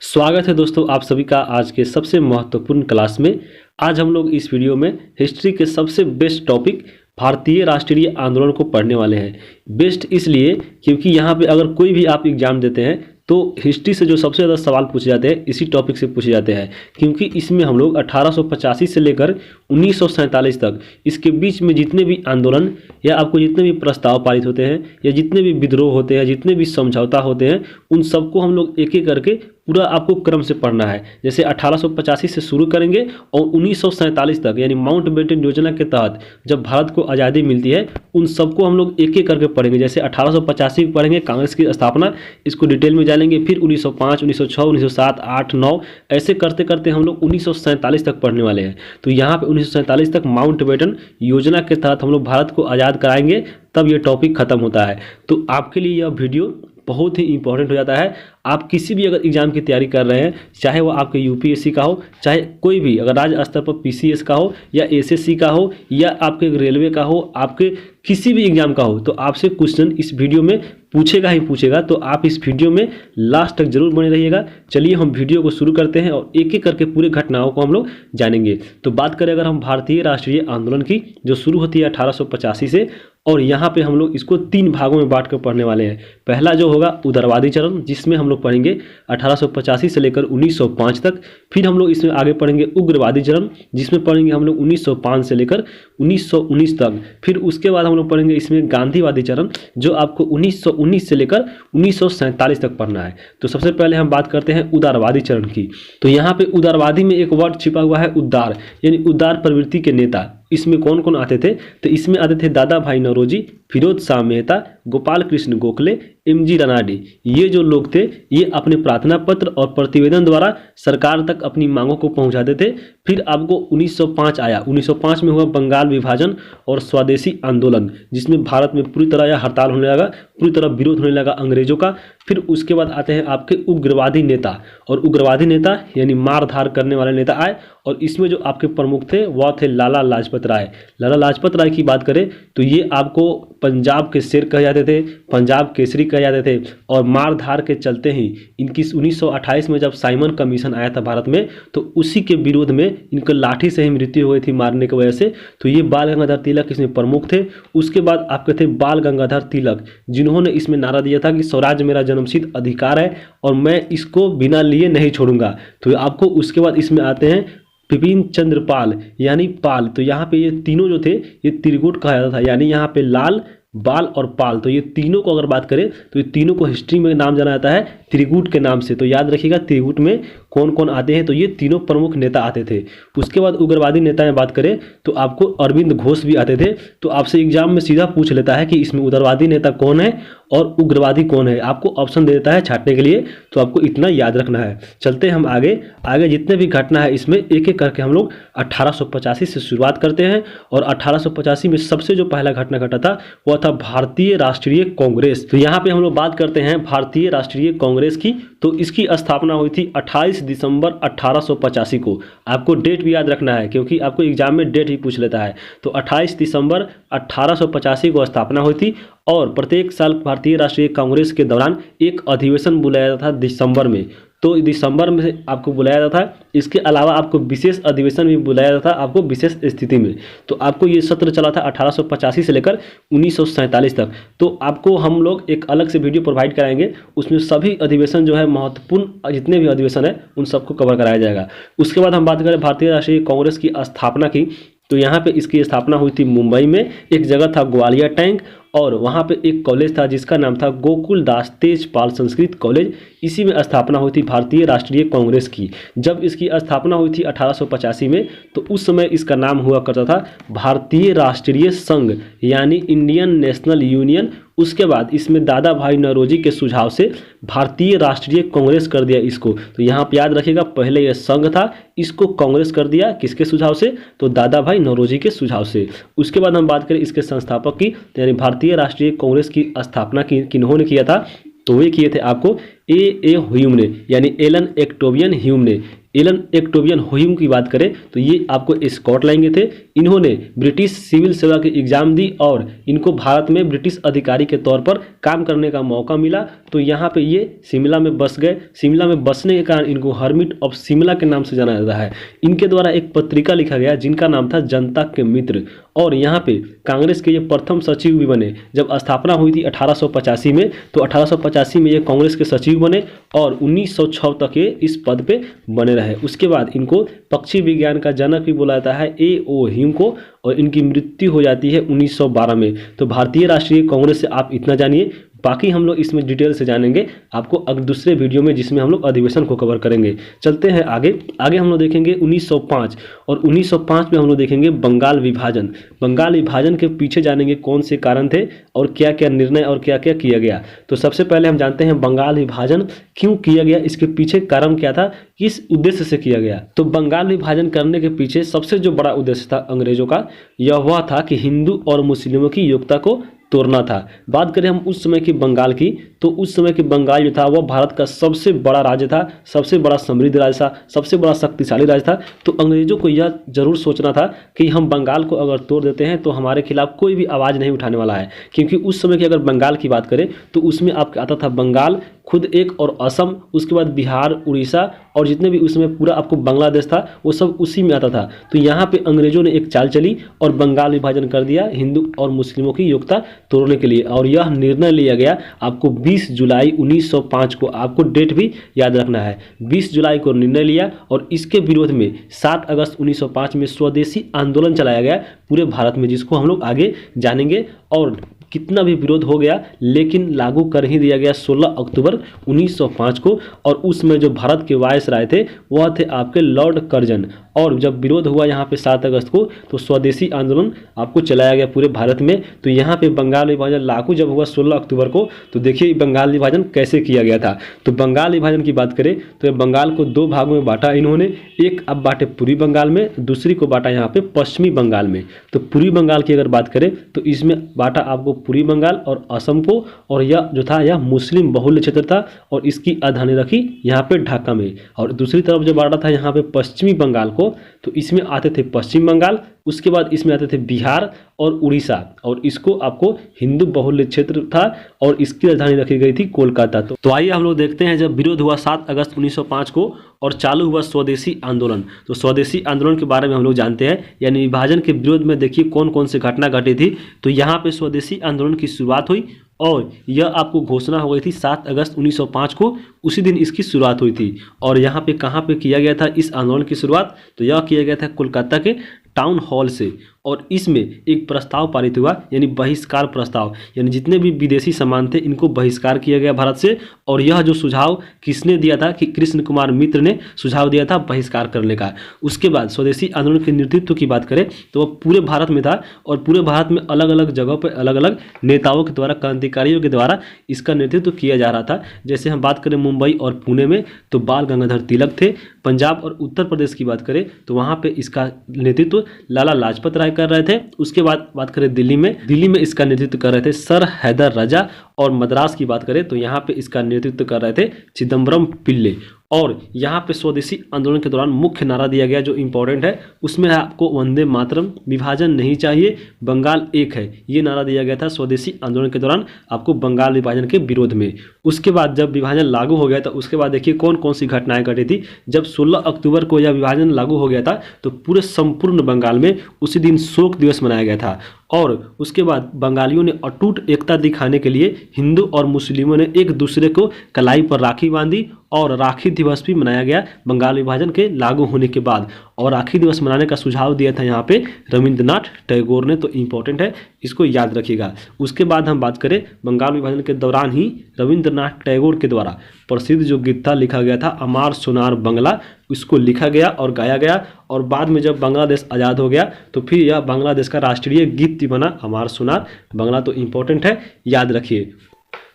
स्वागत है दोस्तों आप सभी का आज के सबसे महत्वपूर्ण क्लास में। आज हम लोग इस वीडियो में हिस्ट्री के सबसे बेस्ट टॉपिक भारतीय राष्ट्रीय आंदोलन को पढ़ने वाले हैं। बेस्ट इसलिए क्योंकि यहाँ पे अगर कोई भी आप एग्जाम देते हैं तो हिस्ट्री से जो सबसे ज़्यादा सवाल पूछे जाते हैं इसी टॉपिक से पूछे जाते हैं, क्योंकि इसमें हम लोग 1885 से लेकर 1947 तक इसके बीच में जितने भी आंदोलन या आपको जितने भी प्रस्ताव पारित होते हैं या जितने भी विद्रोह होते हैं, जितने भी समझौता होते हैं, उन सबको हम लोग एक एक करके पूरा आपको क्रम से पढ़ना है। जैसे 1885 से शुरू करेंगे और 1947 तक यानी माउंटबेटन योजना के तहत जब भारत को आज़ादी मिलती है उन सबको हम लोग एक एक करके पढ़ेंगे। जैसे 1885 पढ़ेंगे कांग्रेस की स्थापना, इसको डिटेल में जानेंगे। फिर 1905, 1906, 1907, 8, 9 ऐसे करते करते हम लोग 1947 तक पढ़ने वाले हैं। तो यहाँ पे 1947 तक माउंटबेटन योजना के तहत हम लोग भारत को आज़ाद कराएंगे, तब ये टॉपिक खत्म होता है। तो आपके लिए यह वीडियो बहुत ही इंपॉर्टेंट हो जाता है। आप किसी भी अगर एग्जाम की तैयारी कर रहे हैं, चाहे वो आपके यूपीएससी का हो, चाहे कोई भी अगर राज्य स्तर पर पीसीएस का हो या एसएससी का हो या आपके रेलवे का हो, आपके किसी भी एग्जाम का हो, तो आपसे क्वेश्चन इस वीडियो में पूछेगा ही पूछेगा। तो आप इस वीडियो में लास्ट तक जरूर बने रहिएगा। चलिए हम वीडियो को शुरू करते हैं और एक एक करके पूरे घटनाओं को हम लोग जानेंगे। तो बात करें अगर हम भारतीय राष्ट्रीय आंदोलन की, जो शुरू होती है 1885 से, और यहाँ पे हम लोग इसको 3 भागों में बांट कर पढ़ने वाले हैं। पहला जो होगा उदारवादी चरण, जिसमें हम लोग पढ़ेंगे 1885 से लेकर 1905 तक। फिर हम लोग इसमें आगे पढ़ेंगे उग्रवादी चरण, जिसमें पढ़ेंगे हम लोग 1905 से लेकर 1919 तक। फिर उसके बाद हम लोग पढ़ेंगे इसमें गांधीवादी चरण, जो आपको 1919 से लेकर 1947 तक पढ़ना है। तो सबसे पहले हम बात करते हैं उदारवादी चरण की। तो यहाँ पे उदारवादी में एक वर्ड छिपा हुआ है उदार, यानी उदार प्रवृत्ति के नेता। इसमें कौन कौन आते थे? तो इसमें आते थे दादा भाई नौरोजी, फिरोज शाह मेहता, गोपाल कृष्ण गोखले, एमजी रानाडे। ये जो लोग थे ये अपने प्रार्थना पत्र और प्रतिवेदन द्वारा सरकार तक अपनी मांगों को पहुंचाते थे। फिर आपको 1905 आया। 1905 में हुआ बंगाल विभाजन और स्वदेशी आंदोलन, जिसमें भारत में पूरी तरह यह हड़ताल होने लगा, पूरी तरह विरोध होने लगा अंग्रेजों का। फिर उसके बाद आते हैं आपके उग्रवादी नेता, और उग्रवादी नेता यानी मार धार करने वाले नेता आए, और इसमें जो आपके प्रमुख थे वह थे लाला लाजपत राय। लाला लाजपत राय की बात करें तो ये आपको पंजाब के शेर कहे जाते थे, पंजाब केसरी कहे जाते थे, और मार धार के चलते ही इनकी 1928 में जब साइमन कमीशन आया था भारत में, तो उसी के विरोध में इनको लाठी से ही मृत्यु हो गई थी मारने की वजह से। तो ये बाल गंगाधर तिलक इसमें प्रमुख थे। उसके बाद आपके थे बाल गंगाधर तिलक, जिन्होंने इसमें नारा दिया था कि स्वराज मेरा जन्मसिद्ध अधिकार है और मैं इसको बिना लिए नहीं छोड़ूंगा। तो आपको उसके बाद इसमें आते हैं विपिन चंद्र पाल यानी पाल। तो यहाँ पे ये तीनों जो थे ये त्रिगुट कहा जाता था, यानी यहाँ पे लाल, बाल और पाल। तो ये तीनों को अगर बात करें तो ये तीनों को हिस्ट्री में नाम जाना जाता है त्रिगुट के नाम से। तो याद रखिएगा त्रिगुट में कौन कौन आते हैं। तो ये तीनों प्रमुख नेता आते थे। उसके बाद उग्रवादी नेता में बात करें तो आपको अरविंद घोष भी आते थे। तो आपसे एग्जाम में सीधा पूछ लेता है कि इसमें उग्रवादी नेता कौन है और उग्रवादी कौन है, आपको ऑप्शन दे देता है छांटने के लिए। तो आपको इतना याद रखना है। चलते हैं हम आगे। जितने भी घटना है इसमें एक एक करके हम लोग 1885 से शुरुआत करते हैं। और 1885 में सबसे जो पहला घटना घटा था वह था भारतीय राष्ट्रीय कांग्रेस। तो यहाँ पे हम लोग बात करते हैं भारतीय राष्ट्रीय कांग्रेस की। तो इसकी स्थापना हुई थी 28 दिसंबर 1885 को। आपको डेट भी याद रखना है क्योंकि आपको एग्जाम में डेट ही पूछ लेता है। तो 28 दिसंबर 1885 को स्थापना हुई थी, और प्रत्येक साल भारतीय राष्ट्रीय कांग्रेस के दौरान एक अधिवेशन बुलाया जाता था दिसंबर में। तो दिसंबर में आपको बुलाया जाता था। इसके अलावा आपको विशेष अधिवेशन भी बुलाया जाता था आपको विशेष स्थिति में। तो आपको ये सत्र चला था 1885 से लेकर 1947 तक। तो आपको हम लोग एक अलग से वीडियो प्रोवाइड कराएंगे, उसमें सभी अधिवेशन जो है महत्वपूर्ण जितने भी अधिवेशन है उन सबको कवर कराया जाएगा। उसके बाद हम बात करें भारतीय राष्ट्रीय कांग्रेस की स्थापना की। तो यहाँ पे इसकी स्थापना हुई थी मुंबई में। एक जगह था ग्वालियर टैंक, और वहाँ पे एक कॉलेज था जिसका नाम था गोकुल दास तेजपाल संस्कृत कॉलेज। इसी में स्थापना हुई थी भारतीय राष्ट्रीय कांग्रेस की। जब इसकी स्थापना हुई थी 1885 में, तो उस समय इसका नाम हुआ करता था भारतीय राष्ट्रीय संघ यानी इंडियन नेशनल यूनियन। उसके बाद इसमें दादा भाई नौरोजी के सुझाव से भारतीय राष्ट्रीय कांग्रेस कर दिया इसको। तो यहाँ पे याद रखिएगा पहले यह संघ था, इसको कांग्रेस कर दिया किसके सुझाव से? तो दादा भाई नौरोजी के सुझाव से। उसके बाद हम बात करें इसके संस्थापक की, यानी भारतीय राष्ट्रीय कांग्रेस की स्थापना किन्होंने किया था? तो वे किए थे आपको ए ह्यूम ने, यानी एलन एक्टोवियन ह्यूम ने। एलन एक्टोबियन हुयूम की बात करें तो ये आपको स्कॉटलैंड के थे। इन्होंने ब्रिटिश सिविल सेवा की एग्जाम दी और इनको भारत में ब्रिटिश अधिकारी के तौर पर काम करने का मौका मिला। तो यहाँ पे ये शिमला में बस गए। शिमला में बसने के कारण इनको हर्मिट ऑफ शिमला के नाम से जाना जाता है। इनके द्वारा एक पत्रिका लिखा गया जिनका नाम था जनता के मित्र, और यहाँ पे कांग्रेस के ये प्रथम सचिव भी बने। जब स्थापना हुई थी 1885 में, तो 1885 में ये कांग्रेस के सचिव बने और 1906 तक ये इस पद पे बने रहे। उसके बाद इनको पक्षी विज्ञान का जनक भी बोला जाता है, A.O. ह्यूम को, और इनकी मृत्यु हो जाती है 1912 में। तो भारतीय राष्ट्रीय कांग्रेस से आप इतना जानिए, बाकी हम लोग इसमें डिटेल से जानेंगे आपको अगर दूसरे वीडियो में, जिसमें हम लोग अधिवेशन को कवर करेंगे। चलते हैं आगे। आगे हम लोग देखेंगे 1905, और 1905 में हम लोग देखेंगे बंगाल विभाजन। बंगाल विभाजन के पीछे जानेंगे कौन से कारण थे और क्या क्या निर्णय और क्या क्या किया गया। तो सबसे पहले हम जानते हैं बंगाल विभाजन क्यों किया गया, इसके पीछे कारण क्या था, किस उद्देश्य से किया गया। तो बंगाल विभाजन करने के पीछे सबसे जो बड़ा उद्देश्य था अंग्रेजों का, यह हुआ था कि हिंदू और मुस्लिमों की योग्यता को तोड़ना था। बात करें हम उस समय की बंगाल की, तो उस समय की बंगाल जो था वह भारत का सबसे बड़ा राज्य था, सबसे बड़ा समृद्ध राज्य था, सबसे बड़ा शक्तिशाली राज्य था। तो अंग्रेजों को यह जरूर सोचना था कि हम बंगाल को अगर तोड़ देते हैं तो हमारे खिलाफ कोई भी आवाज़ नहीं उठाने वाला है। क्योंकि उस समय की अगर बंगाल की बात करें तो उसमें आपका आता था बंगाल खुद एक, और असम, उसके बाद बिहार, उड़ीसा, और जितने भी उसमें पूरा आपको बांग्लादेश था वो सब उसी में आता था। तो यहाँ पे अंग्रेजों ने एक चाल चली और बंगाल विभाजन कर दिया हिंदू और मुस्लिमों की योग्यता तोड़ने के लिए। और यह निर्णय लिया गया आपको 20 जुलाई 1905 को, आपको डेट भी याद रखना है, 20 जुलाई को निर्णय लिया। और इसके विरोध में 7 अगस्त 1905 में स्वदेशी आंदोलन चलाया गया पूरे भारत में, जिसको हम लोग आगे जानेंगे। और कितना भी विरोध हो गया लेकिन लागू कर ही दिया गया 16 अक्टूबर 1905 को। और उसमें जो भारत के वायसराय थे वह थे आपके लॉर्ड कर्जन। और जब विरोध हुआ यहाँ पे 7 अगस्त को, तो स्वदेशी आंदोलन आपको चलाया गया पूरे भारत में। तो यहाँ पे बंगाल विभाजन लागू जब हुआ 16 अक्टूबर को, तो देखिए बंगाल विभाजन कैसे किया गया था। तो बंगाल विभाजन की बात करें तो बंगाल को 2 भागों में बांटा इन्होंने। एक अब बांटे पूर्वी बंगाल में, दूसरी को बांटा यहाँ पे पश्चिमी बंगाल में। तो पूर्वी बंगाल की अगर बात करें तो इसमें बांटा आपको पूर्वी बंगाल और असम को, और यह जो था यह मुस्लिम बहुल्य क्षेत्र था और इसकी राजधानी रखी यहाँ पे ढाका में। और दूसरी तरफ जो बांटा था यहाँ पे पश्चिमी बंगाल को, तो इसमें आते थे पश्चिम बंगाल, उसके बाद इसमें आते थे बिहार और उड़ीसा, और इसको आपको हिंदू बहुल्य क्षेत्र था और इसकी राजधानी रखी गई थी कोलकाता। तो आइए हम लोग देखते हैं जब विरोध हुआ 7 अगस्त 1905 को और चालू हुआ स्वदेशी आंदोलन। तो स्वदेशी आंदोलन के बारे में हम लोग जानते हैं, यानी विभाजन के विरोध में देखिए कौन कौन से घटना घटी थी। तो यहाँ पे स्वदेशी आंदोलन की शुरुआत हुई और यह आपको घोषणा हो गई थी 7 अगस्त 1905 को, उसी दिन इसकी शुरुआत हुई थी। और यहाँ पे कहाँ पे किया गया था इस आंदोलन की शुरुआत, तो यह किया गया था कोलकाता के टाउन हॉल से। और इसमें एक प्रस्ताव पारित हुआ, यानी बहिष्कार प्रस्ताव, यानी जितने भी विदेशी सामान थे इनको बहिष्कार किया गया भारत से। और यह जो सुझाव किसने दिया था, कि कृष्ण कुमार मित्र ने सुझाव दिया था बहिष्कार करने का। उसके बाद स्वदेशी आंदोलन के नेतृत्व की बात करें तो वह पूरे भारत में था और पूरे भारत में अलग अलग जगहों पर अलग अलग नेताओं के द्वारा, क्रांतिकारियों के द्वारा इसका नेतृत्व किया जा रहा था। जैसे हम बात करें मुंबई और पुणे में तो बाल गंगाधर तिलक थे। पंजाब और उत्तर प्रदेश की बात करें तो वहाँ पे इसका नेतृत्व लाला लाजपत राय कर रहे थे। उसके बाद बात करें दिल्ली में इसका नेतृत्व कर रहे थे सर हैदर राजा। और मद्रास की बात करें तो यहाँ पे इसका नेतृत्व कर रहे थे चिदम्बरम पिल्ले। और यहाँ पे स्वदेशी आंदोलन के दौरान मुख्य नारा दिया गया जो इम्पोर्टेंट है, उसमें है आपको वंदे मातरम, विभाजन नहीं चाहिए, बंगाल एक है। ये नारा दिया गया था स्वदेशी आंदोलन के दौरान आपको बंगाल विभाजन के विरोध में। उसके बाद जब विभाजन लागू हो गया था उसके बाद देखिए कौन कौन सी घटनाएं घटी थी। जब 16 अक्टूबर को यह विभाजन लागू हो गया था तो पूरे संपूर्ण बंगाल में उसी दिन शोक दिवस मनाया गया था। और उसके बाद बंगालियों ने अटूट एकता दिखाने के लिए हिंदू और मुस्लिमों ने एक दूसरे को कलाई पर राखी बांधी और राखी दिवस भी मनाया गया बंगाल विभाजन के लागू होने के बाद। और राखी दिवस मनाने का सुझाव दिया था यहाँ पे रविंद्रनाथ टैगोर ने, तो इम्पोर्टेंट है, इसको याद रखिएगा। उसके बाद हम बात करें बंगाल विभाजन के दौरान ही रविंद्रनाथ टैगोर के द्वारा प्रसिद्ध जो गीत था लिखा गया था अमार सोनार बंगला, इसको लिखा गया और गाया गया। और बाद में जब बांग्लादेश आज़ाद हो गया तो फिर यह बांग्लादेश का राष्ट्रीय गीत बना अमार सोनार बंगला, तो इम्पोर्टेंट है, याद रखिए।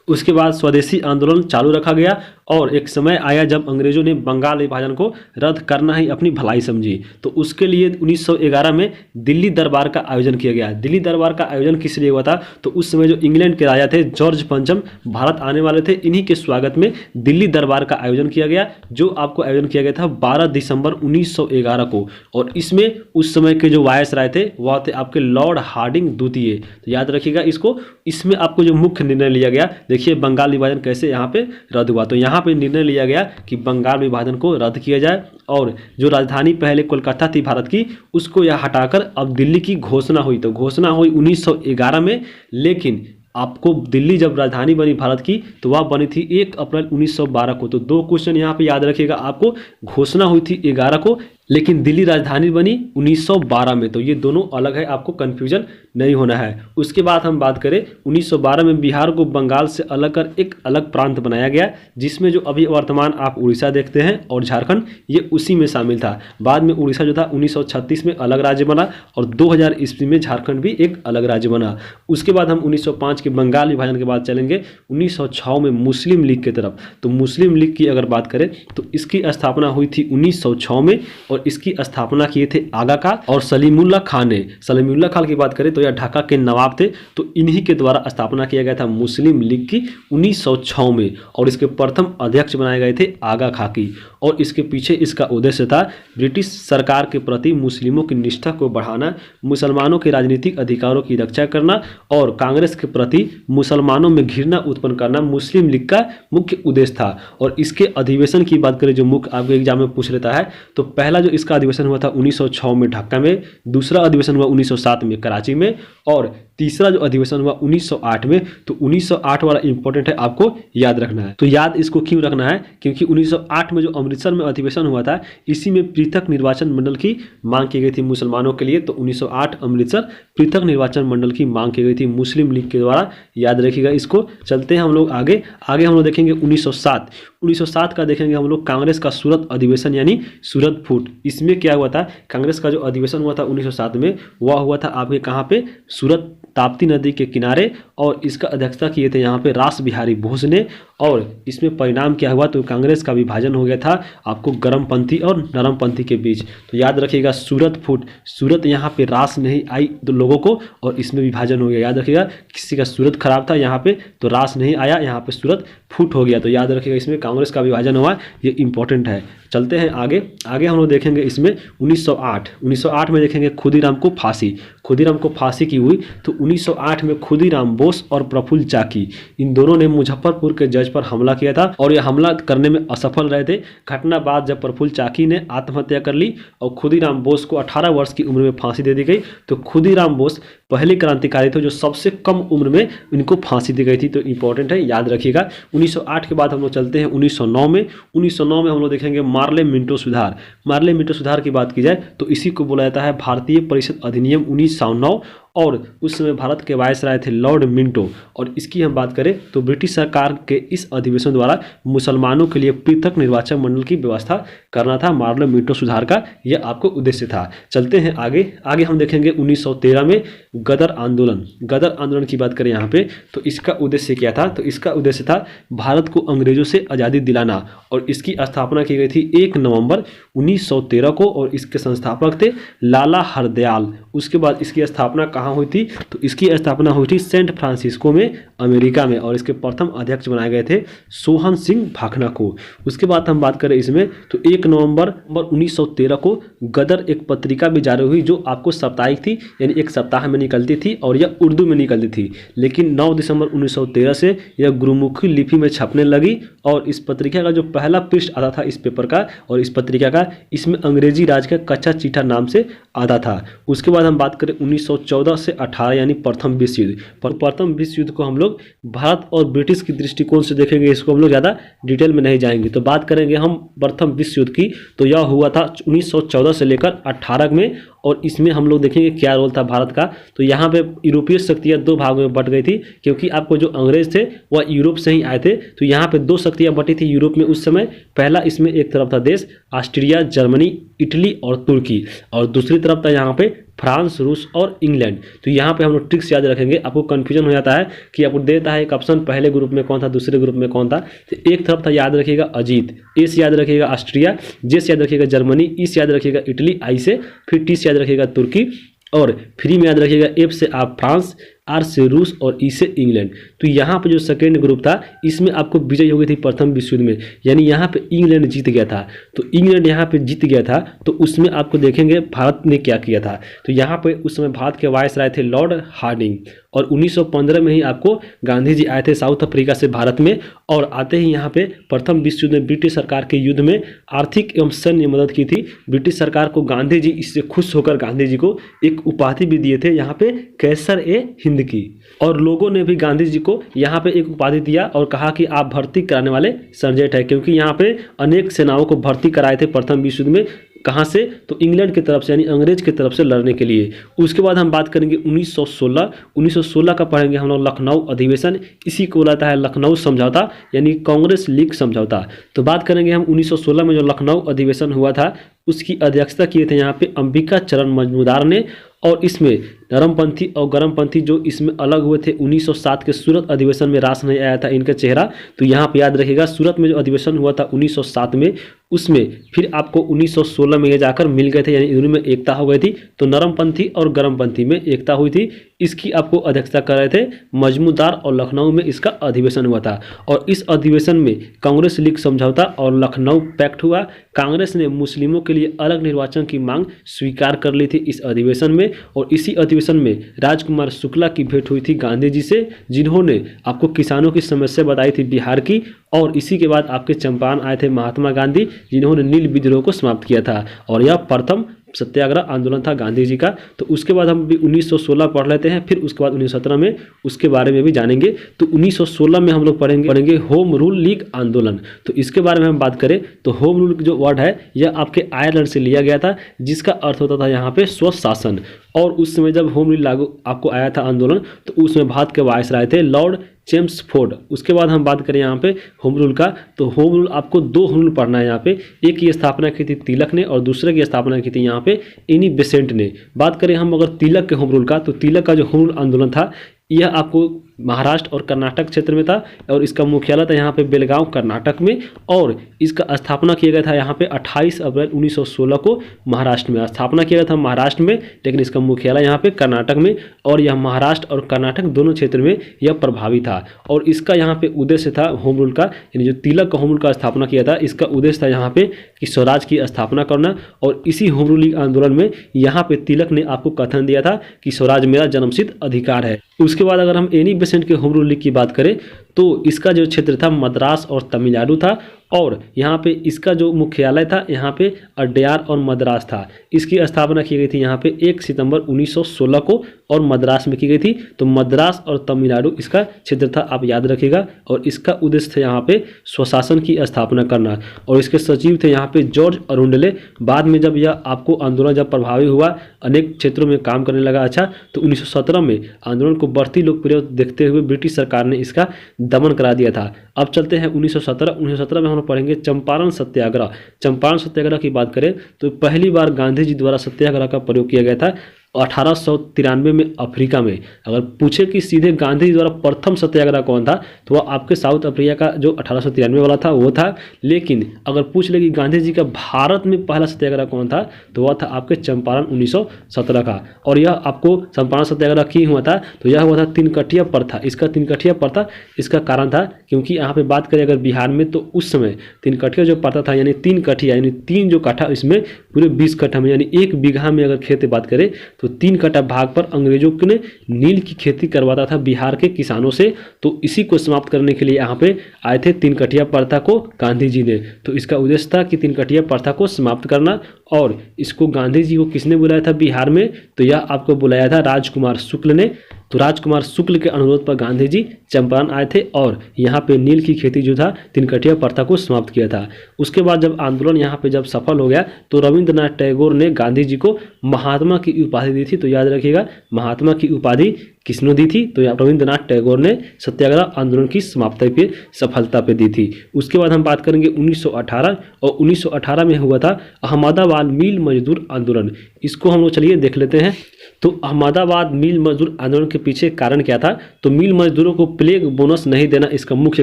उसके बाद स्वदेशी आंदोलन चालू रखा गया और एक समय आया जब अंग्रेजों ने बंगाल विभाजन को रद्द करना ही अपनी भलाई समझी। तो उसके लिए 1911 में दिल्ली दरबार का आयोजन किया गया। दिल्ली दरबार का आयोजन किस लिए हुआ था? तो उस समय जो इंग्लैंड के राजा थे जॉर्ज पंचम भारत आने वाले थे, इन्हीं के स्वागत में दिल्ली दरबार का आयोजन किया गया, जो आपको आयोजन किया गया था 12 दिसंबर 1911 को। और इसमें उस समय के जो वायसराय थे वह थे आपके लॉर्ड हार्डिंग द्वितीय। तो याद रखिएगा इसको। इसमें आपको जो मुख्य निर्णय लिया गया, देखिए बंगाल विभाजन कैसे यहाँ पे रद्द हुआ। तो यहाँ पे निर्णय लिया गया कि बंगाल विभाजन को रद्द किया जाए और जो राजधानी पहले कोलकाता थी भारत की, उसको यह हटाकर अब दिल्ली की घोषणा हुई। तो घोषणा हुई 1911 में, लेकिन आपको दिल्ली जब राजधानी बनी भारत की तो वह बनी थी 1 अप्रैल 1912 को। तो 2 क्वेश्चन यहाँ पे याद रखिएगा आपको। घोषणा हुई थी 11 को, लेकिन दिल्ली राजधानी बनी 1912 में। तो ये दोनों अलग है, आपको कन्फ्यूजन नहीं होना है। उसके बाद हम बात करें 1912 में बिहार को बंगाल से अलग कर एक अलग प्रांत बनाया गया, जिसमें जो अभी वर्तमान आप उड़ीसा देखते हैं और झारखंड, ये उसी में शामिल था। बाद में उड़ीसा जो था 1936 में अलग राज्य बना और 2000 ईस्वी में झारखंड भी एक अलग राज्य बना। उसके बाद हम 1905 के बंगाल विभाजन के बाद चलेंगे 1906 में मुस्लिम लीग की तरफ। तो मुस्लिम लीग की अगर बात करें तो इसकी स्थापना हुई थी 1906 में और इसकी स्थापना किए थे आगा खान और सलीमुल्लाह खान ने। सलीमुल्लाह खान की बात करें तो यह ढाका के नवाब थे, तो इन्हीं के द्वारा स्थापना किया गया था मुस्लिम लीग की 1906 में और इसके प्रथम अध्यक्ष बनाए गए थे आगा खान की। और इसके पीछे इसका उद्देश्य था ब्रिटिश सरकार के प्रति मुस्लिमों की निष्ठा को बढ़ाना, मुसलमानों के राजनीतिक अधिकारों की रक्षा करना और कांग्रेस के प्रति मुसलमानों में घृणा उत्पन्न करना मुस्लिम लीग का मुख्य उद्देश्य था। और इसके अधिवेशन की बात करें जो मुख्य आपके एग्जाम में पूछ लेता है, तो पहला जो इसका अधिवेशन हुआ था 1906 में ढाका में, दूसरा अधिवेशन हुआ 1907 में कराची में और तीसरा जो अधिवेशन हुआ 1908 में। तो 1908 वाला इंपॉर्टेंट है, आपको याद रखना है। तो याद इसको क्यों रखना है? क्योंकि 1908 में जो अमृतसर में अधिवेशन हुआ था, इसी में पृथक निर्वाचन मंडल की मांग की गई थी मुसलमानों के लिए। तो 1908 अमृतसर पृथक निर्वाचन मंडल की मांग की गई थी मुस्लिम लीग के द्वारा, याद रखिएगा इसको। चलते हैं हम लोग आगे हम लोग देखेंगे 1907 का देखेंगे हम लोग कांग्रेस का सूरत अधिवेशन यानी सूरत फूट। इसमें क्या हुआ था? कांग्रेस का जो अधिवेशन हुआ था 1907 में, वह हुआ था आपके कहाँ पे? सूरत ताप्ती नदी के किनारे और इसका अध्यक्षता किए थे यहाँ पे रास बिहारी बोस ने। और इसमें परिणाम क्या हुआ? तो कांग्रेस का विभाजन हो गया था आपको गर्मपंथी और नरमपंथी के बीच। तो याद रखिएगा सूरत फूट, सूरत यहाँ पे रास नहीं आई तो लोगों को और इसमें विभाजन हो गया। याद रखिएगा, किसी का सूरत खराब था यहाँ पे तो रास नहीं आया, यहाँ पे सूरत फूट हो गया। तो याद रखिएगा इसमें कांग्रेस का विभाजन हुआ, ये इंपॉर्टेंट है। चलते हैं आगे हम लोग देखेंगे इसमें 1908 में देखेंगे खुदीराम को फांसी की हुई। तो 1908 में खुदीराम बोस और प्रफुल्ल चाकी इन दोनों ने मुजफ्फरपुर के जज पर हमला किया था और यह हमला करने में असफल रहे थे। घटना बाद जब प्रफुल्ल चाकी ने आत्महत्या कर ली और खुदीराम बोस को 18 वर्ष की उम्र में फांसी दे दी गई। तो खुदीराम बोस पहले क्रांतिकारी थे जो सबसे कम उम्र में इनको फांसी दी गई थी। तो इंपॉर्टेंट है, याद रखिएगा। 1908 के बाद हम लोग चलते हैं 1909 में। 1909 में हम लोग देखेंगे मार्ले मिंटो सुधार की बात की जाए तो इसी को बोला जाता है भारतीय परिषद अधिनियम 1909 और उस समय भारत के वायसराय थे लॉर्ड मिंटो। और इसकी हम बात करें तो ब्रिटिश सरकार के इस अधिवेशन द्वारा मुसलमानों के लिए पृथक निर्वाचन मंडल की व्यवस्था करना था। मार्ले मिंटो सुधार का यह आपको उद्देश्य था। चलते हैं आगे हम देखेंगे 1913 में गदर आंदोलन की बात करें यहाँ पे तो इसका उद्देश्य क्या था? तो इसका उद्देश्य था भारत को अंग्रेजों से आज़ादी दिलाना और इसकी स्थापना की गई थी 1 नवंबर 1913 को और इसके संस्थापक थे लाला हरदयाल। उसके बाद इसकी स्थापना कहाँ हुई थी? तो इसकी स्थापना हुई थी सेंट फ्रांसिस्को में, अमेरिका में और इसके प्रथम अध्यक्ष बनाए गए थे सोहन सिंह भाखना को। उसके बाद हम बात करें इसमें तो 1 नवंबर 1913 को गदर एक पत्रिका भी जारी हुई जो आपको साप्ताहिक थी, यानी एक सप्ताह में निकलती थी और यह उर्दू में निकलती थी। लेकिन 9 दिसंबर 1913 से यह गुरुमुखी लिपि में छपने लगी और इस पत्रिका का जो पहला पृष्ठ आता था इस पेपर का और इस पत्रिका का, इसमें अंग्रेजी राज का कच्चा चीठा नाम से आता था। उसके बाद हम बात करें 1914 से 18 यानी प्रथम विश्व युद्ध। प्रथम विश्व युद्ध को हम लोग भारत और ब्रिटिश की दृष्टिकोण से देखेंगे, इसको हम लोग ज़्यादा डिटेल में नहीं जाएंगे। तो बात करेंगे हम प्रथम विश्व युद्ध की तो यह हुआ था 1914 से लेकर 18 में और इसमें हम लोग देखेंगे क्या रोल था भारत का। तो यहाँ पे यूरोपीय शक्तियाँ 2 भागों में बट गई थी क्योंकि आपको जो अंग्रेज थे वह यूरोप से ही आए थे। तो यहाँ पे 2 शक्तियाँ बटी थी यूरोप में उस समय। पहला इसमें एक तरफ था देश ऑस्ट्रिया, जर्मनी, इटली और तुर्की और दूसरी तरफ था यहाँ पे फ्रांस, रूस और इंग्लैंड। तो यहाँ पे हम लोग ट्रिक्स याद रखेंगे, आपको कन्फ्यूजन हो जाता है कि आपको देता है एक ऑप्शन, पहले ग्रुप में कौन था, दूसरे ग्रुप में कौन था। तो एक तरफ था याद रखिएगा अजीत, ए से याद रखिएगा ऑस्ट्रिया, जे से याद रखिएगा जर्मनी, ई से याद रखिएगा इटली, आई से, फिर टी से याद रखिएगा तुर्की, और फ्री में याद रखिएगा एफ से आप फ्रांस, आर से रूस और ई से इंग्लैंड। तो यहाँ पे जो सेकेंड ग्रुप था इसमें आपको विजय हो गई थी प्रथम विश्व युद्ध में, यानी यहाँ पे इंग्लैंड जीत गया था। तो इंग्लैंड यहाँ पे जीत गया था, तो उसमें आपको देखेंगे भारत ने क्या किया था। तो यहाँ पे उस समय भारत के वायसराय थे लॉर्ड हार्डिंग, और 1915 में ही आपको गांधी जी आए थे साउथ अफ्रीका से भारत में, और आते ही यहाँ पे प्रथम विश्व युद्ध में ब्रिटिश सरकार के युद्ध में आर्थिक एवं सैन्य मदद की थी ब्रिटिश सरकार को। गांधी जी इससे खुश होकर गांधी जी को एक उपाधि भी दिए थे यहाँ पे, कैसर ए हिंद की, और लोगों ने भी गांधी जी को यहाँ पे एक उपाधि दिया और कहा कि आप भर्ती कराने वाले सर्जेंट है, क्योंकि यहाँ पे अनेक सेनाओं को भर्ती कराए थे प्रथम विश्व युद्ध में। कहाँ से? तो इंग्लैंड की तरफ से, यानी अंग्रेज की तरफ से लड़ने के लिए। उसके बाद हम बात करेंगे 1916 का पढ़ेंगे हम लोग लखनऊ अधिवेशन, इसी को बुलाता है लखनऊ समझौता, यानी कांग्रेस लीग समझौता। तो बात करेंगे हम 1916 में जो लखनऊ अधिवेशन हुआ था उसकी अध्यक्षता किए थे यहाँ पे अंबिका चरण मजूमदार ने, और इसमें नरमपंथी और गरमपंथी जो इसमें अलग हुए थे। 1907 के सूरत अधिवेशन में रास नहीं आया था इनका चेहरा, तो यहाँ पे याद रखिएगा सूरत में जो अधिवेशन हुआ था 1907 में, उसमें फिर आपको 1916 में ये जाकर मिल गए थे, यानी इनमें में एकता हो गई थी। तो नरमपंथी और गरमपंथी में एकता हुई थी, इसकी आपको अध्यक्षता कर रहे थे मजमूदार, और लखनऊ में इसका अधिवेशन हुआ था। और इस अधिवेशन में कांग्रेस लीग समझौता और लखनऊ पैक्ट हुआ। कांग्रेस ने मुस्लिमों के लिए अलग निर्वाचन की मांग स्वीकार कर ली थी इस अधिवेशन में, और इसी अधिवेशन में राजकुमार शुक्ला की भेंट हुई थी गांधी जी से, जिन्होंने आपको किसानों की समस्या बताई थी बिहार की। और इसी के बाद आपके चंपारण आए थे महात्मा गांधी, जिन्होंने नील विद्रोह को समाप्त किया था, और यह प्रथम सत्याग्रह आंदोलन था गांधी जी का। तो उसके बाद हम भी 1916 पढ़ लेते हैं, फिर उसके बाद 1917 में उसके बारे में भी जानेंगे। तो 1916 में हम लोग पढ़ेंगे होम रूल लीग आंदोलन। तो इसके बारे में हम बात करें तो होम रूल जो वर्ड है यह आपके आयरलैंड से लिया गया था, जिसका अर्थ होता था यहाँ पे स्वशासन। और उस समय जब होम रूल लागू आपको आया था आंदोलन, तो उसमें भारत के वायसराय थे लॉर्ड चेम्सफोर्ड। उसके बाद हम बात करें यहाँ पे होम रूल का, तो होम रूल आपको दो होम रूल पढ़ना है यहाँ पे। एक की स्थापना की थी तिलक ने, और दूसरे की स्थापना की थी यहाँ पे एनी बेसेंट ने। बात करें हम अगर तिलक के होम रूल का, तो तिलक का जो होम रूल आंदोलन था यह आपको महाराष्ट्र और कर्नाटक क्षेत्र में था, और इसका मुख्यालय था यहाँ पे बेलगांव कर्नाटक में, और इसका स्थापना किया गया था यहाँ पे 28 अप्रैल 1916 को महाराष्ट्र में स्थापना किया गया था महाराष्ट्र में, लेकिन इसका मुख्यालय यहाँ पे कर्नाटक में, और यह महाराष्ट्र और कर्नाटक दोनों क्षेत्र में यह प्रभावी था। और इसका यहाँ पे उद्देश्य था होम रूल का, यानी जो तिलक का होम रूल का स्थापना किया था, इसका उद्देश्य था यहाँ पे कि स्वराज की स्थापना करना। और इसी होम रूल आंदोलन में यहाँ पे तिलक ने आपको कथन दिया था कि स्वराज मेरा जन्मसिद्ध अधिकार है। उसके बाद अगर हम एनी बेसेंट के होम रूल लीग की बात करें, तो इसका जो क्षेत्र था मद्रास और तमिलनाडु था, और यहाँ पे इसका जो मुख्यालय था यहाँ पे अड्यार और मद्रास था। इसकी स्थापना की गई थी यहाँ पे 1 सितंबर 1916 को, और मद्रास में की गई थी। तो मद्रास और तमिलनाडु इसका क्षेत्र था, आप याद रखिएगा। और इसका उद्देश्य था यहाँ पे स्वशासन की स्थापना करना, और इसके सचिव थे यहाँ पे जॉर्ज अरुंडले। बाद में जब यह आपको आंदोलन जब प्रभावी हुआ, अनेक क्षेत्रों में काम करने लगा, अच्छा, तो 1917 में आंदोलन को बढ़ती लोकप्रियता देखते हुए ब्रिटिश सरकार ने इसका दमन करा दिया था। अब चलते हैं 1917 में हम पढ़ेंगे चंपारण सत्याग्रह। चंपारण सत्याग्रह की बात करें तो पहली बार गांधी जी द्वारा सत्याग्रह का प्रयोग किया गया था 1893 में अफ्रीका में। अगर पूछे कि सीधे गांधी जी द्वारा प्रथम सत्याग्रह कौन था, तो वह आपके साउथ अफ्रीका का जो 1893 वाला था वो था। लेकिन अगर पूछ ले कि गांधी जी का भारत में पहला सत्याग्रह कौन था, तो वह था आपके चंपारण 1917 का। और यह आपको चंपारण सत्याग्रह क्यों हुआ था, तो यह हुआ था तीनकठिया प्रथा। इसका तीनकठिया प्रथा इसका कारण था क्योंकि यहाँ पे बात करें अगर बिहार में, तो उस समय तीनकठिया जो प्रथा था, यानी 3 कठिया, यानी 3 जो काठा, इसमें पूरे 20 कट्ठा में, यानी 1 बीघा में अगर खेती बात करें तो 3 कट्ठा भाग पर अंग्रेजों ने नील की खेती करवाता था बिहार के किसानों से। तो इसी को समाप्त करने के लिए यहाँ पे आए थे तीनकठिया प्रथा को गांधी जी ने। तो इसका उद्देश्य था कि तीनकठिया प्रथा को समाप्त करना। और इसको गांधी जी को किसने बुलाया था बिहार में, तो यह आपको बुलाया था राजकुमार शुक्ल ने। तो राजकुमार शुक्ल के अनुरोध पर गांधी जी चंपारण आए थे और यहाँ पे नील की खेती जो था तिनकटिया प्रथा को समाप्त किया था। उसके बाद जब आंदोलन यहाँ पे जब सफल हो गया तो रविंद्रनाथ टैगोर ने गांधी जी को महात्मा की उपाधि दी थी। तो याद रखिएगा, महात्मा की उपाधि किसने दी थी? तो रविंद्रनाथ टैगोर ने सत्याग्रह आंदोलन की समाप्ति पे सफलता पे दी थी। उसके बाद हम बात करेंगे 1918 और 1918 में हुआ था अहमदाबाद मिल मजदूर आंदोलन। इसको हम लोग चलिए देख लेते हैं। तो अहमदाबाद मिल मजदूर आंदोलन के पीछे कारण क्या था? तो मिल मजदूरों को प्लेग बोनस नहीं देना इसका मुख्य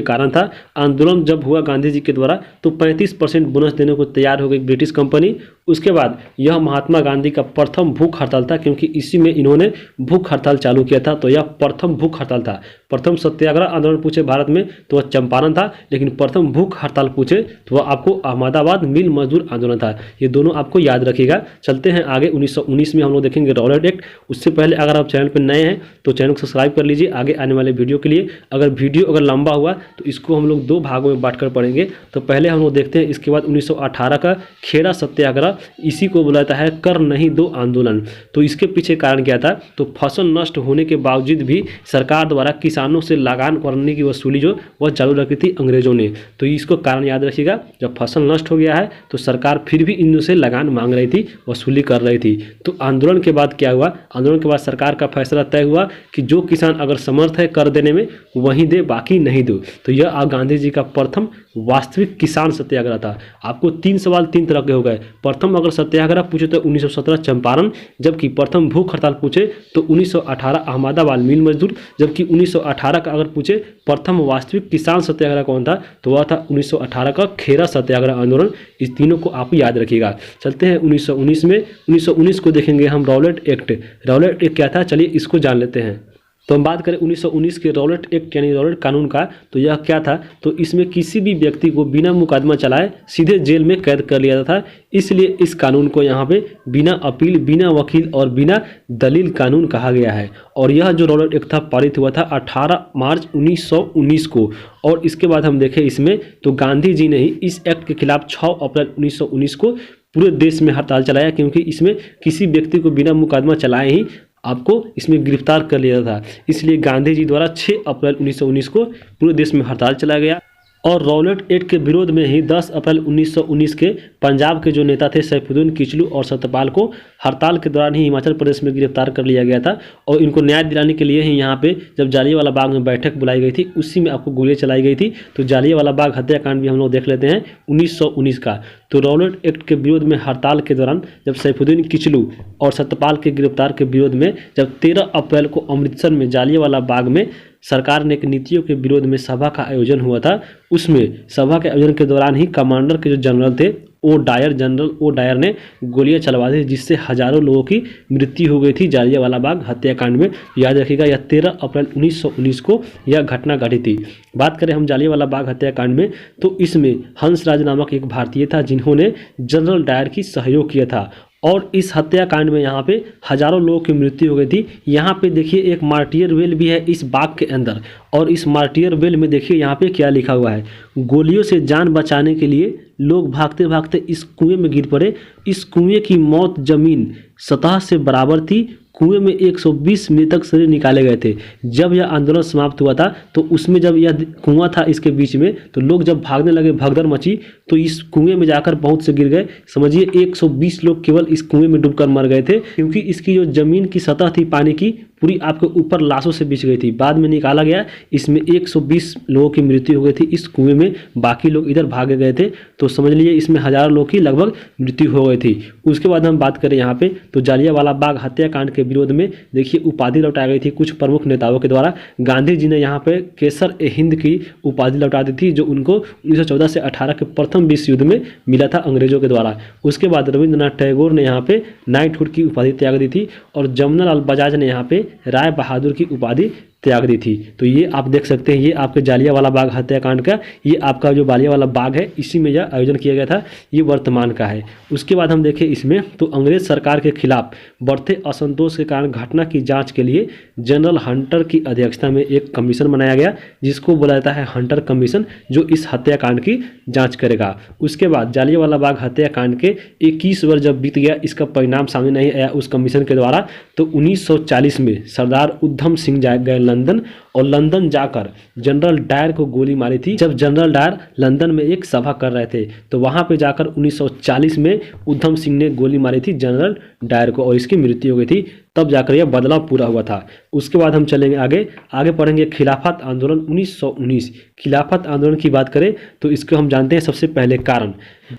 कारण था। आंदोलन जब हुआ गांधी जी के द्वारा तो 35% बोनस देने को तैयार हो गई ब्रिटिश कंपनी। उसके बाद यह महात्मा गांधी का प्रथम भूख हड़ताल था, क्योंकि इसी में इन्होंने भूख हड़ताल चालू किया था। तो यह प्रथम भूख हड़ताल था। प्रथम सत्याग्रह आंदोलन पूछे भारत में तो वह चंपारण था, लेकिन प्रथम भूख हड़ताल पूछे तो वह आपको अहमदाबाद मिल मजदूर आंदोलन था। ये दोनों आपको याद रखिएगा। चलते हैं आगे 1919 में हम लोग देखेंगे रॉलेट एक्ट। उससे पहले अगर आप चैनल पर नए हैं तो चैनल को सब्सक्राइब कर लीजिए आगे आने वाले वीडियो के लिए। अगर वीडियो लंबा हुआ तो इसको हम लोग 2 भागों में बांटकर पढ़ेंगे। तो पहले हम लोग देखते हैं, इसके बाद 1918 का खेड़ा सत्याग्रह, इसी को बुलाता है कर नहीं दो आंदोलन। तो इसके पीछे कारण क्या था? तो फसल नष्ट होने के बावजूद भी सरकार द्वारा किसानों से लगान करने की वसूली जो वह चालू रखी थी अंग्रेजों ने। तो इसको कारण याद रखिएगा, जब फसल नष्ट हो गया है तो सरकार फिर भी इनसे लगान मांग रही थी, वसूली कर रही थी। तो आंदोलन के बाद क्या हुआ? आंदोलन के बाद सरकार का फैसला तय हुआ कि जो किसान अगर समर्थ है कर देने में वहीं दे, बाकी नहीं दो। तो यह गांधी जी का प्रथम वास्तविक किसान सत्याग्रह था। आपको 3 सवाल 3 तरह के हो गए। प्रथम अगर सत्याग्रह पूछे तो 1917 चंपारण, जबकि प्रथम भूख हड़ताल पूछे तो 1918 अहमदाबाद मिल मजदूर, जबकि 1918 का अगर पूछे प्रथम वास्तविक किसान सत्याग्रह कौन था तो वह था 1918 का खेड़ा सत्याग्रह आंदोलन। इस तीनों को आप याद रखिएगा। चलते हैं 1919 में। 1919 को देखेंगे हम रॉलेट एक्ट। रॉलेट एक्ट क्या था चलिए इसको जान लेते हैं। तो हम बात करें 1919 के रॉलेट एक्ट यानी रॉलेट कानून का, तो यह क्या था? तो इसमें किसी भी व्यक्ति को बिना मुकदमा चलाए सीधे जेल में कैद कर लिया था। इसलिए इस कानून को यहाँ पे बिना अपील, बिना वकील और बिना दलील कानून कहा गया है। और यह जो रॉलेट एक्ट था पारित हुआ था 18 मार्च 1919 को। और इसके बाद हम देखें इसमें तो गांधी जी ने ही इस एक्ट के खिलाफ 6 अप्रैल 1919 को पूरे देश में हड़ताल चलाया, क्योंकि इसमें किसी व्यक्ति को बिना मुकदमा चलाए ही आपको इसमें गिरफ्तार कर लिया था। इसलिए गांधी जी द्वारा 6 अप्रैल 1919 को पूरे देश में हड़ताल चलाया गया। और रॉलेट एक्ट के विरोध में ही 10 अप्रैल 1919 के पंजाब के जो नेता थे सैफुद्दीन किचलू और सत्यपाल को हड़ताल के दौरान ही हिमाचल प्रदेश में गिरफ्तार कर लिया गया था। और इनको न्याय दिलाने के लिए ही यहाँ पे जब जालियांवाला बाग में बैठक बुलाई गई थी, उसी में आपको गोलियां चलाई गई थी। तो जालियांवाला बाग हत्याकांड भी हम लोग देख लेते हैं 1919 का। तो रॉलेट एक्ट के विरोध में हड़ताल के दौरान जब सैफुद्दीन किचलू और सत्यपाल के गिरफ्तार के विरोध में जब 13 अप्रैल को अमृतसर में जालियांवाला बाग में सरकार ने एक नीतियों के विरोध में सभा का आयोजन हुआ था। उसमें सभा के आयोजन के दौरान ही कमांडर के जो जनरल थे जनरल ओ डायर ने गोलियां चलवा दी, जिससे हजारों लोगों की मृत्यु हो गई थी जालियांवाला बाग हत्याकांड में। याद रखिएगा यह 13 अप्रैल 1919 को यह घटना घटी थी। बात करें हम जालियांवाला बाग हत्याकांड में तो इसमें हंसराज नामक एक भारतीय था जिन्होंने जनरल डायर की सहयोग किया था। और इस हत्याकांड में यहाँ पे हजारों लोगों की मृत्यु हो गई थी। यहाँ पे देखिए एक मार्टियर वेल भी है इस बाग के अंदर, और इस मार्टियर वेल में देखिए यहाँ पे क्या लिखा हुआ है, गोलियों से जान बचाने के लिए लोग भागते भागते इस कुएं में गिर पड़े। इस कुएं की मौत जमीन सतह से बराबर थी। कुएं में 120 मृतक शरीर निकाले गए थे। जब यह आंदोलन समाप्त हुआ था तो उसमें जब यह कुआं था इसके बीच में, तो लोग जब भागने लगे, भगदड़ मची, तो इस कुएं में जाकर बहुत से गिर गए। समझिए 120 लोग केवल इस कुएं में डूबकर मर गए थे, क्योंकि इसकी जो जमीन की सतह थी पानी की पूरी आपके ऊपर लाशों से बिछ गई थी। बाद में निकाला गया, इसमें 120 लोगों की मृत्यु हो गई थी इस कुएं में, बाकी लोग इधर भागे गए थे। तो समझ लीजिए इसमें हजारों लोग की लगभग मृत्यु हो गई थी। उसके बाद हम बात करें यहाँ पे तो जालियांवाला बाग हत्याकांड के विरोध में देखिए उपाधि लौटाई गई थी कुछ प्रमुख नेताओं के द्वारा। गांधी जी ने यहाँ पे केसर ए हिंद की उपाधि लौटा दी थी, जो उनको 1914 से 18 के प्रथम विश्व युद्ध में मिला था अंग्रेजों के द्वारा। उसके बाद रविंद्रनाथ टैगोर ने यहाँ पे नाइटहुड की उपाधि त्याग दी थी, और जमुना लाल बजाज ने यहाँ पे राय बहादुर की उपाधि त्याग दी थी। तो ये आप देख सकते हैं, ये आपके जालियांवाला बाग हत्याकांड का, ये आपका जो जालियांवाला बाग है इसी में यह आयोजन किया गया था, ये वर्तमान का है। उसके बाद हम देखें इसमें तो अंग्रेज सरकार के खिलाफ बढ़ते असंतोष के कारण घटना की जांच के लिए जनरल हंटर की अध्यक्षता में एक कमीशन बनाया गया, जिसको बोला जाता है हंटर कमीशन, जो इस हत्याकांड की जाँच करेगा। उसके बाद जालियांवाला बाग हत्याकांड के 21 वर्ष जब बीत गया, इसका परिणाम सामने नहीं आया उस कमीशन के द्वारा, तो 1940 में सरदार उधम सिंह गए लंदन और लंदन जाकर जनरल डायर को गोली मारी थी। जब जनरल डायर लंदन में एक सभा कर रहे थे तो वहां पे जाकर 1940 में उधम सिंह ने गोली मारी थी जनरल डायर को और इसकी मृत्यु हो गई थी। तब जाकर यह बदलाव पूरा हुआ था। उसके बाद हम चलेंगे आगे पढ़ेंगे खिलाफत आंदोलन 1919। खिलाफत आंदोलन की बात करें तो इसको हम जानते हैं सबसे पहले कारण।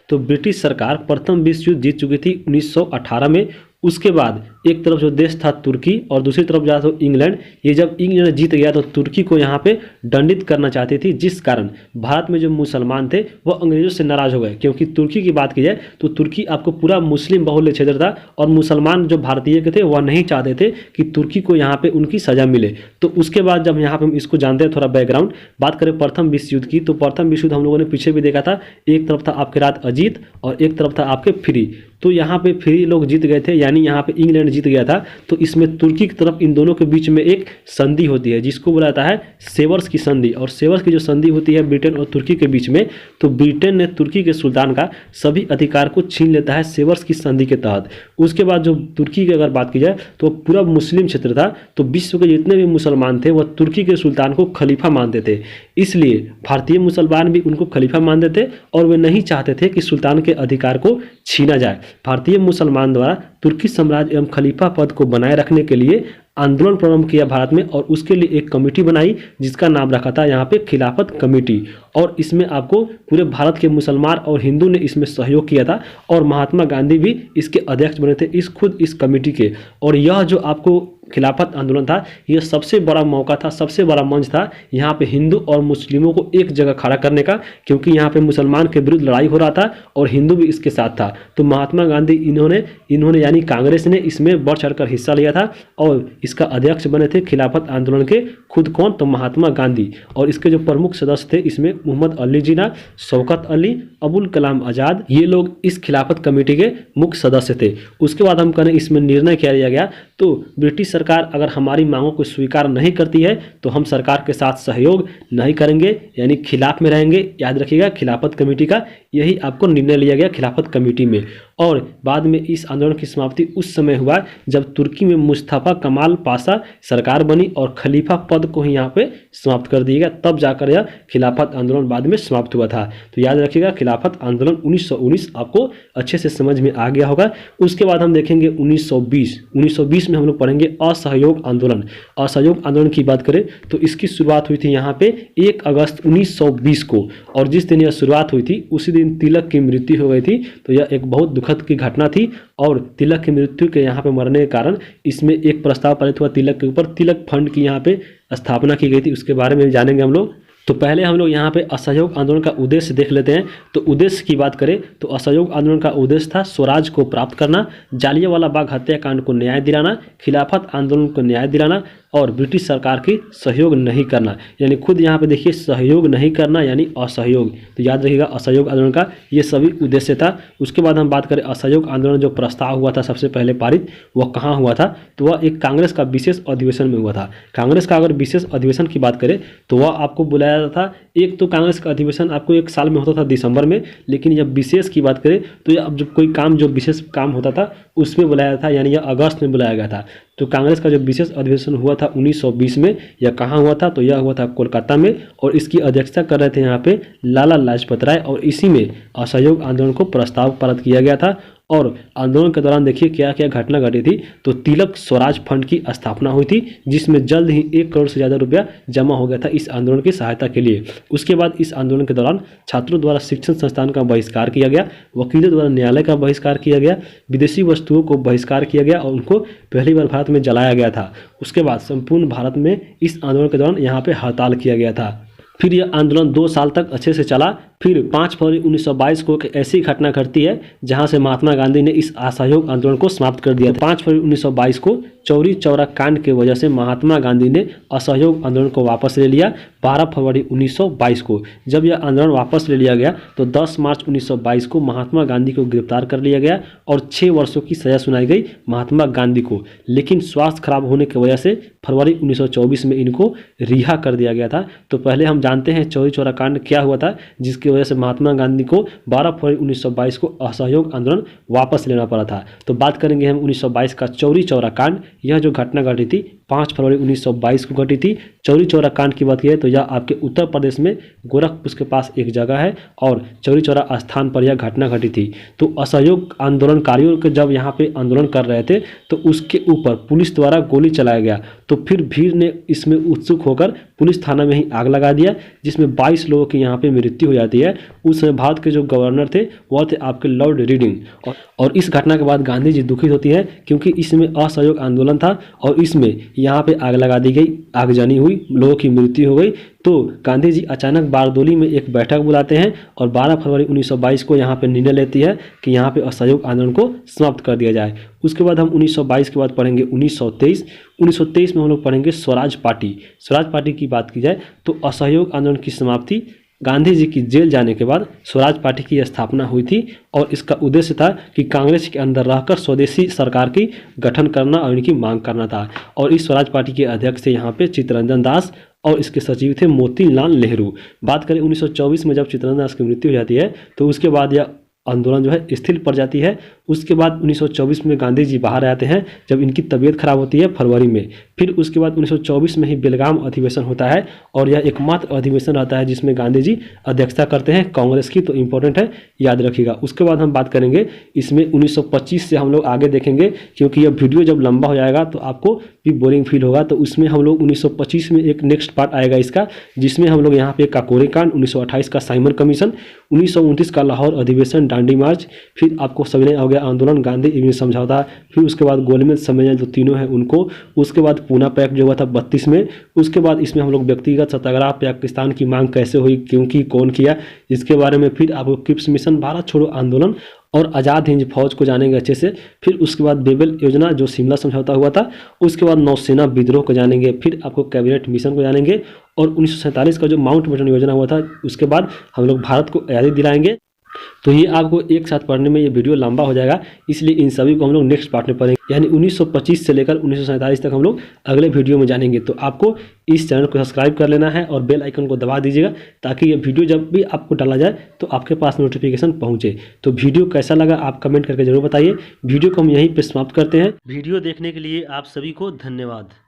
तो ब्रिटिश सरकार प्रथम विश्व युद्ध जीत चुकी थी 1918 में। उसके बाद एक तरफ जो देश था तुर्की और दूसरी तरफ जा तो इंग्लैंड। ये जब इंग्लैंड जीत गया तो तुर्की को यहाँ पे दंडित करना चाहती थी, जिस कारण भारत में जो मुसलमान थे वो अंग्रेजों से नाराज हो गए। क्योंकि तुर्की की बात की जाए तो तुर्की आपको पूरा मुस्लिम बहुल्य क्षेत्र था और मुसलमान जो भारतीय के थे वह नहीं चाहते थे कि तुर्की को यहाँ पे उनकी सजा मिले। तो उसके बाद जब यहाँ पे हम इसको जानते हैं थोड़ा बैकग्राउंड बात करें प्रथम विश्व युद्ध की, तो प्रथम विश्व युद्ध हम लोगों ने पीछे भी देखा था। एक तरफ था आपके राज अजीत और एक तरफ था आपके फ्री। तो यहाँ पे फ्री लोग जीत गए थे, यानी यहाँ पे इंग्लैंड जीत गया था। तो इसमें तुर्की की तरफ इन दोनों के बीच में एक संधि होती है जिसको बोला जाता है सेवर्स की संधि। और सेवर्स की जो संधि होती है ब्रिटेन और तुर्की के बीच में, तो ब्रिटेन ने तुर्की के सुल्तान का सभी अधिकार को छीन लेता है सेवर्स की संधि के तहत। उसके बाद जो तुर्की की अगर बात की जाए तो पूरा मुस्लिम क्षेत्र था, तो विश्व के जितने भी मुसलमान थे वह तुर्की के सुल्तान को खलीफा मानते थे। इसलिए भारतीय मुसलमान भी उनको खलीफा मानते थे और वे नहीं चाहते थे कि सुल्तान के अधिकार को छीना जाए। भारतीय मुसलमान द्वारा तुर्की साम्राज्य एवं खलीफा पद को बनाए रखने के लिए आंदोलन प्रारंभ किया भारत में और उसके लिए एक कमेटी बनाई जिसका नाम रखा था यहाँ पे खिलाफत कमेटी। और इसमें आपको पूरे भारत के मुसलमान और हिंदू ने इसमें सहयोग किया था और महात्मा गांधी भी इसके अध्यक्ष बने थे खुद इस कमेटी के। और यह जो आपको खिलाफत आंदोलन था यह सबसे बड़ा मौका था, सबसे बड़ा मंच था यहाँ पे हिंदू और मुस्लिमों को एक जगह खड़ा करने का, क्योंकि यहाँ पे मुसलमान के विरुद्ध लड़ाई हो रहा था और हिंदू भी इसके साथ था। तो महात्मा गांधी इन्होंने यानी कांग्रेस ने इसमें बढ़ चढ़कर हिस्सा लिया था और इसका अध्यक्ष बने थे खिलाफत आंदोलन के खुद कौन, तो महात्मा गांधी। और इसके जो प्रमुख सदस्य थे इसमें मोहम्मद अली जिन्ना, शौकत अली, अबुल कलाम आज़ाद, ये लोग इस खिलाफत कमेटी के मुख्य सदस्य थे। उसके बाद हम करें इसमें निर्णय क्या लिया गया, तो ब्रिटिश सरकार अगर हमारी मांगों को स्वीकार नहीं करती है तो हम सरकार के साथ सहयोग नहीं करेंगे, यानी खिलाफ में रहेंगे। याद रखिएगा खिलाफत कमेटी का यही आपको निर्णय लिया गया खिलाफत कमेटी में। और बाद में इस आंदोलन की समाप्ति उस समय हुआ जब तुर्की में मुस्तफा कमाल पाशा सरकार बनी और खलीफा पद को ही यहाँ पे समाप्त कर दिया गया। तब जाकर यह खिलाफत आंदोलन बाद में समाप्त हुआ था। तो याद रखिएगा खिलाफत आंदोलन 1919 आपको अच्छे से समझ में आ गया होगा। उसके बाद हम देखेंगे 1920 में हम लोग पढ़ेंगे असहयोग आंदोलन। असहयोग आंदोलन की बात करें तो इसकी शुरुआत हुई थी यहाँ पे 1 अगस्त 1920 को, और जिस दिन यह शुरुआत हुई थी उसी दिन तिलक की मृत्यु हो गई थी। तो यह एक बहुत दुखद की घटना थी और तिलक की मृत्यु के यहाँ पे मरने के कारण इसमें एक प्रस्ताव पारित हुआ तिलक के ऊपर, तिलक फंड की यहाँ पे स्थापना की गई थी। उसके बारे में जानेंगे हम लोग। तो पहले हम लोग यहाँ पे असहयोग आंदोलन का उद्देश्य देख लेते हैं। तो उद्देश्य की बात करें तो असहयोग आंदोलन का उद्देश्य था स्वराज को प्राप्त करना, जालियांवाला बाग हत्याकांड को न्याय दिलाना, खिलाफत आंदोलन को न्याय दिलाना और ब्रिटिश सरकार की सहयोग नहीं करना। यानी खुद यहाँ पे देखिए सहयोग नहीं करना यानी असहयोग। तो याद रखिएगा असहयोग आंदोलन का ये सभी उद्देश्य था। उसके बाद हम बात करें असहयोग आंदोलन जो प्रस्ताव हुआ था सबसे पहले पारित, वह कहाँ हुआ था, तो वह एक कांग्रेस का विशेष अधिवेशन में हुआ था। कांग्रेस का अगर विशेष अधिवेशन की बात करें तो वह आपको बुलाया था। एक तो कांग्रेस का अधिवेशन आपको एक साल में होता था दिसंबर में, लेकिन जब विशेष की बात करें तो यह अब जब कोई काम जो विशेष काम होता था उसमें बुलाया था, यानी यह अगस्त में बुलाया गया था। तो कांग्रेस का जो विशेष अधिवेशन हुआ था 1920 में, यह कहाँ हुआ था, तो यह हुआ था कोलकाता में और इसकी अध्यक्षता कर रहे थे यहाँ पे लाला लाजपत राय। और इसी में असहयोग आंदोलन को प्रस्ताव पारित किया गया था। और आंदोलन के दौरान देखिए क्या क्या घटना घटी थी। तो तिलक स्वराज फंड की स्थापना हुई थी जिसमें जल्द ही 1 करोड़ से ज़्यादा रुपया जमा हो गया था इस आंदोलन की सहायता के लिए। उसके बाद इस आंदोलन के दौरान छात्रों द्वारा शिक्षण संस्थान का बहिष्कार किया गया, वकीलों द्वारा न्यायालय का बहिष्कार किया गया, विदेशी वस्तुओं को बहिष्कार किया गया और उनको पहली बार भारत में जलाया गया था। उसके बाद संपूर्ण भारत में इस आंदोलन के दौरान यहाँ पे हड़ताल किया गया था। फिर यह आंदोलन 2 साल तक अच्छे से चला। फिर 5 फरवरी 1922 को एक ऐसी घटना घटती है जहां से महात्मा गांधी ने इस असहयोग आंदोलन को समाप्त कर दिया था। 5 फरवरी 1922 को चौरी चौरा कांड की वजह से महात्मा गांधी ने असहयोग आंदोलन को वापस ले लिया। 12 फरवरी 1922 को जब यह आंदोलन वापस ले लिया गया तो 10 मार्च 1922 को महात्मा गांधी को गिरफ्तार कर लिया गया और 6 वर्षों की सजा सुनाई गई महात्मा गांधी को। लेकिन स्वास्थ्य खराब होने की वजह से फरवरी 1924 में इनको रिहा कर दिया गया था। तो पहले हम जानते हैं चौरी चौरा कांड क्या हुआ था, जिसकी वजह से महात्मा गांधी को 12 फरवरी 1922 को असहयोग आंदोलन वापस लेना पड़ा था। तो बात करेंगे हम 1922 का चौरी चौरा कांड। यह जो घटना घटी थी 5 फरवरी 1922 को घटी थी। चौरी चौरा कांड की बात की है तो यह आपके उत्तर प्रदेश में गोरखपुर के पास एक जगह है और चौरी चौरा स्थान पर यह घटना घटी थी। तो असहयोग आंदोलनकारियों के जब यहाँ पे आंदोलन कर रहे थे तो उसके ऊपर पुलिस द्वारा गोली चलाया गया। तो फिर भीड़ ने इसमें उत्सुक होकर पुलिस थाना में ही आग लगा दिया, जिसमें 22 लोगों की यहाँ पे मृत्यु हो जाती है। उस समय भारत के जो गवर्नर थे वह थे आपके लॉर्ड रीडिंग। और इस घटना के बाद गांधी जी दुखित होती है क्योंकि इसमें असहयोग आंदोलन था और इसमें यहाँ पे आग लगा दी गई, आगजनी हुई, लोगों की मृत्यु हो गई। तो गांधी जी अचानक बारदोली में एक बैठक बुलाते हैं और 12 फरवरी 1922 को यहाँ पे निर्णय लेती है कि यहाँ पे असहयोग आंदोलन को समाप्त कर दिया जाए। उसके बाद हम 1922 के बाद पढ़ेंगे 1923 में हम लोग पढ़ेंगे स्वराज पार्टी। स्वराज पार्टी की बात की जाए तो असहयोग आंदोलन की समाप्ति, गांधी जी की जेल जाने के बाद स्वराज पार्टी की स्थापना हुई थी और इसका उद्देश्य था कि कांग्रेस के अंदर रहकर स्वदेशी सरकार की गठन करना और इनकी मांग करना था। और इस स्वराज पार्टी के अध्यक्ष थे यहाँ पे चित्तरंजन दास और इसके सचिव थे मोतीलाल नेहरू। बात करें 1924 में जब चित्तरंजन दास की मृत्यु हो जाती है तो उसके बाद यह आंदोलन जो है स्थिर पड़ जाती है। उसके बाद 1924 में गांधी जी बाहर आते हैं जब इनकी तबीयत खराब होती है फरवरी में। फिर उसके बाद 1924 में ही बेलगाम अधिवेशन होता है और यह एकमात्र अधिवेशन रहता है जिसमें गांधी जी अध्यक्षता करते हैं कांग्रेस की। तो इंपॉर्टेंट है, याद रखिएगा। उसके बाद हम बात करेंगे इसमें 1925 से हम लोग आगे देखेंगे क्योंकि यह वीडियो जब लंबा हो जाएगा तो आपको भी बोरिंग फील होगा। तो उसमें हम लोग 1925 में एक नेक्स्ट पार्ट आएगा इसका, जिसमें हम लोग यहाँ पे काकोरी कांड, 1928 का साइमन कमीशन, 1929 का लाहौर अधिवेशन, दांडी मार्च, फिर आपको सविनय अवज्ञा आंदोलन, गांधी इरविन समझौता, फिर उसके बाद गोलमेज सम्मेलन जो तीनों हैं उनको, उसके बाद पूना पैक्ट जो हुआ था 32 में। उसके बाद इसमें हम लोग व्यक्तिगत सत्याग्रह, पाकिस्तान की मांग कैसे हुई, क्योंकि कौन किया, इसके बारे में। फिर आपको क्रिप्स मिशन, भारत छोड़ो आंदोलन और आज़ाद हिंद फौज को जानेंगे अच्छे से। फिर उसके बाद बेबल योजना जो शिमला समझौता हुआ था, उसके बाद नौसेना विद्रोह को जानेंगे। फिर आपको कैबिनेट मिशन को जानेंगे और 1947 का जो माउंटबेटन योजना हुआ था उसके बाद हम लोग भारत को आज़ादी दिलाएंगे। तो ये आपको एक साथ पढ़ने में ये वीडियो लंबा हो जाएगा, इसलिए इन सभी को हम लोग नेक्स्ट पार्ट में पढ़ेंगे। यानी 1925 से लेकर 1947 तक हम लोग अगले वीडियो में जानेंगे। तो आपको इस चैनल को सब्सक्राइब कर लेना है और बेल आइकन को दबा दीजिएगा ताकि ये वीडियो जब भी आपको डाला जाए तो आपके पास नोटिफिकेशन पहुंचे। तो वीडियो कैसा लगा आप कमेंट करके जरूर बताइए। वीडियो को हम यहीं पे समाप्त करते हैं। वीडियो देखने के लिए आप सभी को धन्यवाद।